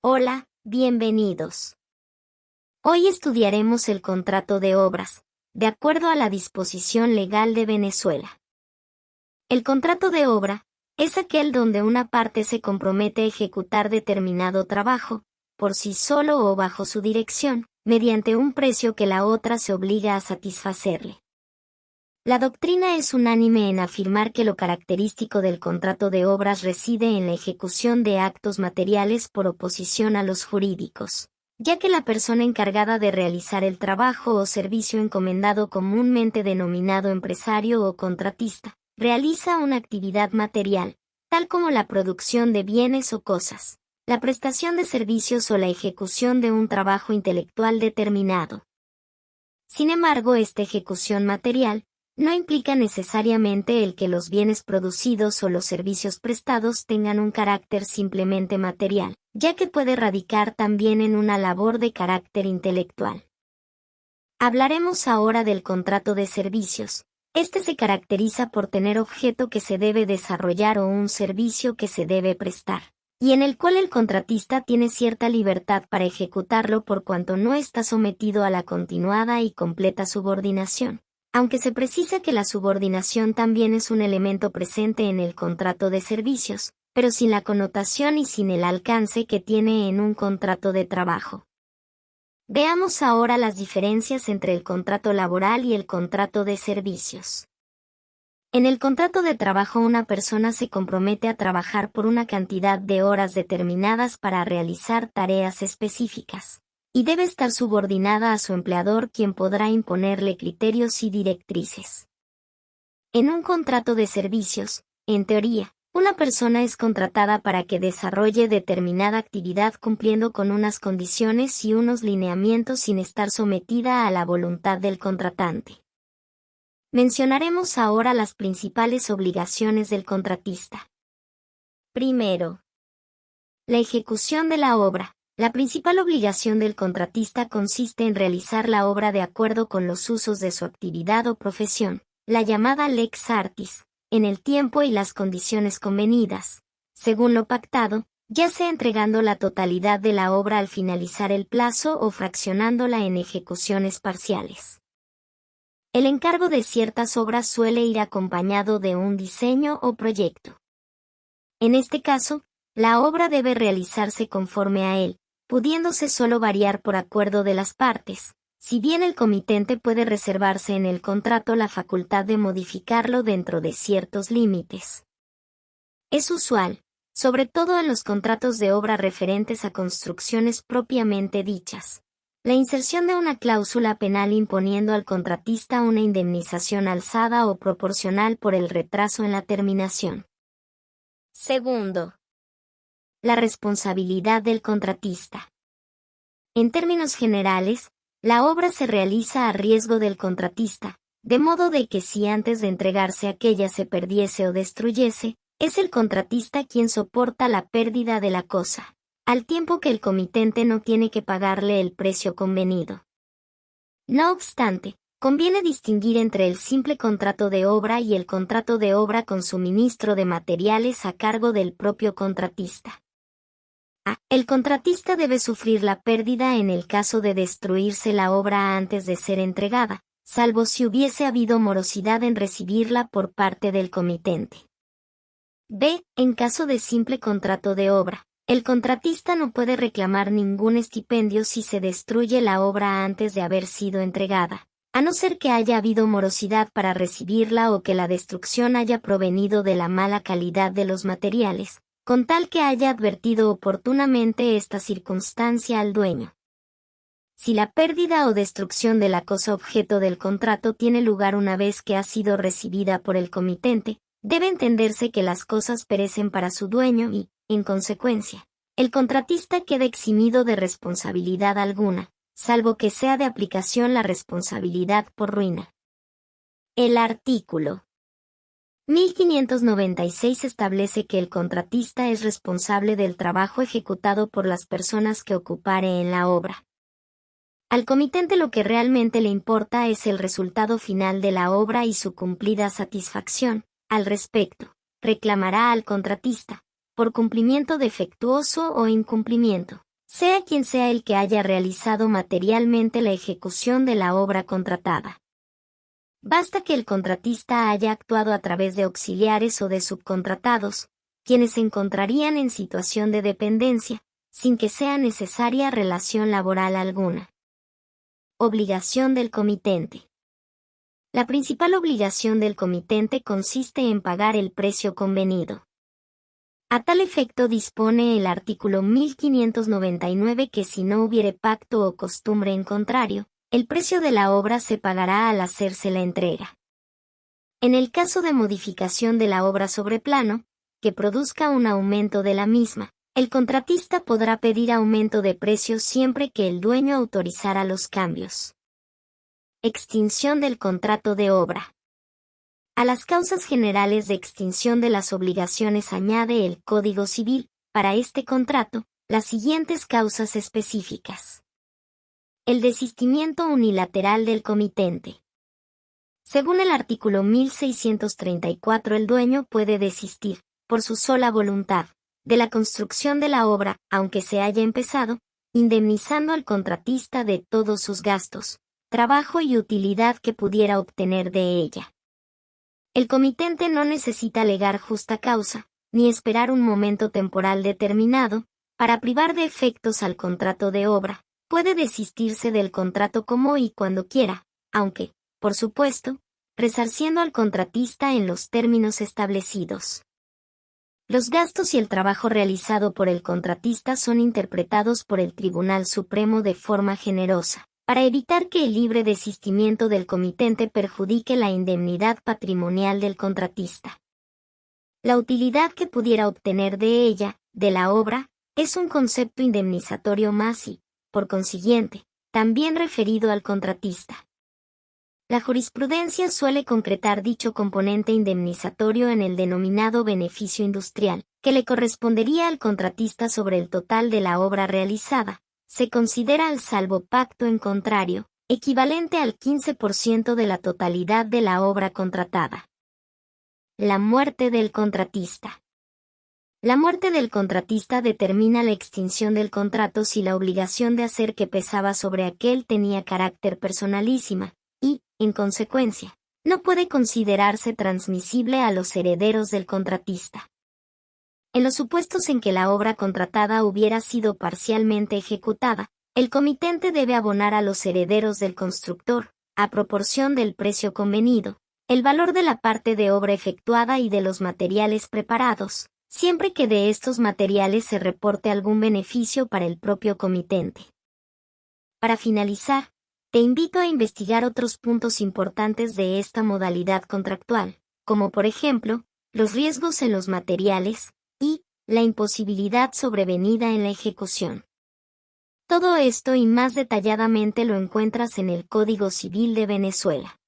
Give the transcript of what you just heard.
Hola, bienvenidos. Hoy estudiaremos el contrato de obras, de acuerdo a la disposición legal de Venezuela. El contrato de obra es aquel donde una parte se compromete a ejecutar determinado trabajo, por sí solo o bajo su dirección, mediante un precio que la otra se obliga a satisfacerle. La doctrina es unánime en afirmar que lo característico del contrato de obras reside en la ejecución de actos materiales por oposición a los jurídicos, ya que la persona encargada de realizar el trabajo o servicio encomendado, comúnmente denominado empresario o contratista, realiza una actividad material, tal como la producción de bienes o cosas, la prestación de servicios o la ejecución de un trabajo intelectual determinado. Sin embargo, esta ejecución material no implica necesariamente el que los bienes producidos o los servicios prestados tengan un carácter simplemente material, ya que puede radicar también en una labor de carácter intelectual. Hablaremos ahora del contrato de servicios. Este se caracteriza por tener objeto que se debe desarrollar o un servicio que se debe prestar, y en el cual el contratista tiene cierta libertad para ejecutarlo por cuanto no está sometido a la continuada y completa subordinación. Aunque se precisa que la subordinación también es un elemento presente en el contrato de servicios, pero sin la connotación y sin el alcance que tiene en un contrato de trabajo. Veamos ahora las diferencias entre el contrato laboral y el contrato de servicios. En el contrato de trabajo, una persona se compromete a trabajar por una cantidad de horas determinadas para realizar tareas específicas, y debe estar subordinada a su empleador, quien podrá imponerle criterios y directrices. En un contrato de servicios, en teoría, una persona es contratada para que desarrolle determinada actividad cumpliendo con unas condiciones y unos lineamientos sin estar sometida a la voluntad del contratante. Mencionaremos ahora las principales obligaciones del contratista. Primero, la ejecución de la obra. La principal obligación del contratista consiste en realizar la obra de acuerdo con los usos de su actividad o profesión, la llamada lex artis, en el tiempo y las condiciones convenidas, según lo pactado, ya sea entregando la totalidad de la obra al finalizar el plazo o fraccionándola en ejecuciones parciales. El encargo de ciertas obras suele ir acompañado de un diseño o proyecto. En este caso, la obra debe realizarse conforme a él, pudiéndose solo variar por acuerdo de las partes, si bien el comitente puede reservarse en el contrato la facultad de modificarlo dentro de ciertos límites. Es usual, sobre todo en los contratos de obra referentes a construcciones propiamente dichas, la inserción de una cláusula penal imponiendo al contratista una indemnización alzada o proporcional por el retraso en la terminación. Segundo, la responsabilidad del contratista. En términos generales, la obra se realiza a riesgo del contratista, de modo de que si antes de entregarse aquella se perdiese o destruyese, es el contratista quien soporta la pérdida de la cosa, al tiempo que el comitente no tiene que pagarle el precio convenido. No obstante, conviene distinguir entre el simple contrato de obra y el contrato de obra con suministro de materiales a cargo del propio contratista. El contratista debe sufrir la pérdida en el caso de destruirse la obra antes de ser entregada, salvo si hubiese habido morosidad en recibirla por parte del comitente. B. En caso de simple contrato de obra, el contratista no puede reclamar ningún estipendio si se destruye la obra antes de haber sido entregada, a no ser que haya habido morosidad para recibirla o que la destrucción haya provenido de la mala calidad de los materiales, con tal que haya advertido oportunamente esta circunstancia al dueño. Si la pérdida o destrucción de la cosa objeto del contrato tiene lugar una vez que ha sido recibida por el comitente, debe entenderse que las cosas perecen para su dueño y, en consecuencia, el contratista queda eximido de responsabilidad alguna, salvo que sea de aplicación la responsabilidad por ruina. El artículo 1596 establece que el contratista es responsable del trabajo ejecutado por las personas que ocupare en la obra. Al comitente lo que realmente le importa es el resultado final de la obra y su cumplida satisfacción. Al respecto, reclamará al contratista, por cumplimiento defectuoso o incumplimiento, sea quien sea el que haya realizado materialmente la ejecución de la obra contratada. Basta que el contratista haya actuado a través de auxiliares o de subcontratados, quienes se encontrarían en situación de dependencia, sin que sea necesaria relación laboral alguna. Obligación del comitente. La principal obligación del comitente consiste en pagar el precio convenido. A tal efecto dispone el artículo 1599 que si no hubiere pacto o costumbre en contrario, el precio de la obra se pagará al hacerse la entrega. En el caso de modificación de la obra sobre plano, que produzca un aumento de la misma, el contratista podrá pedir aumento de precio siempre que el dueño autorizara los cambios. Extinción del contrato de obra. A las causas generales de extinción de las obligaciones añade el Código Civil, para este contrato, las siguientes causas específicas. El desistimiento unilateral del comitente. Según el artículo 1634, el dueño puede desistir, por su sola voluntad, de la construcción de la obra, aunque se haya empezado, indemnizando al contratista de todos sus gastos, trabajo y utilidad que pudiera obtener de ella. El comitente no necesita alegar justa causa, ni esperar un momento temporal determinado, para privar de efectos al contrato de obra. Puede desistirse del contrato como y cuando quiera, aunque, por supuesto, resarciendo al contratista en los términos establecidos. Los gastos y el trabajo realizado por el contratista son interpretados por el Tribunal Supremo de forma generosa, para evitar que el libre desistimiento del comitente perjudique la indemnidad patrimonial del contratista. La utilidad que pudiera obtener de ella, de la obra, es un concepto indemnizatorio más y, por consiguiente, también referido al contratista. La jurisprudencia suele concretar dicho componente indemnizatorio en el denominado beneficio industrial, que le correspondería al contratista sobre el total de la obra realizada. Se considera al salvo pacto en contrario, equivalente al 15% de la totalidad de la obra contratada. La muerte del contratista. La muerte del contratista determina la extinción del contrato si la obligación de hacer que pesaba sobre aquel tenía carácter personalísima, y, en consecuencia, no puede considerarse transmisible a los herederos del contratista. En los supuestos en que la obra contratada hubiera sido parcialmente ejecutada, el comitente debe abonar a los herederos del constructor, a proporción del precio convenido, el valor de la parte de obra efectuada y de los materiales preparados, siempre que de estos materiales se reporte algún beneficio para el propio comitente. Para finalizar, te invito a investigar otros puntos importantes de esta modalidad contractual, como por ejemplo, los riesgos en los materiales, y la imposibilidad sobrevenida en la ejecución. Todo esto y más detalladamente lo encuentras en el Código Civil de Venezuela.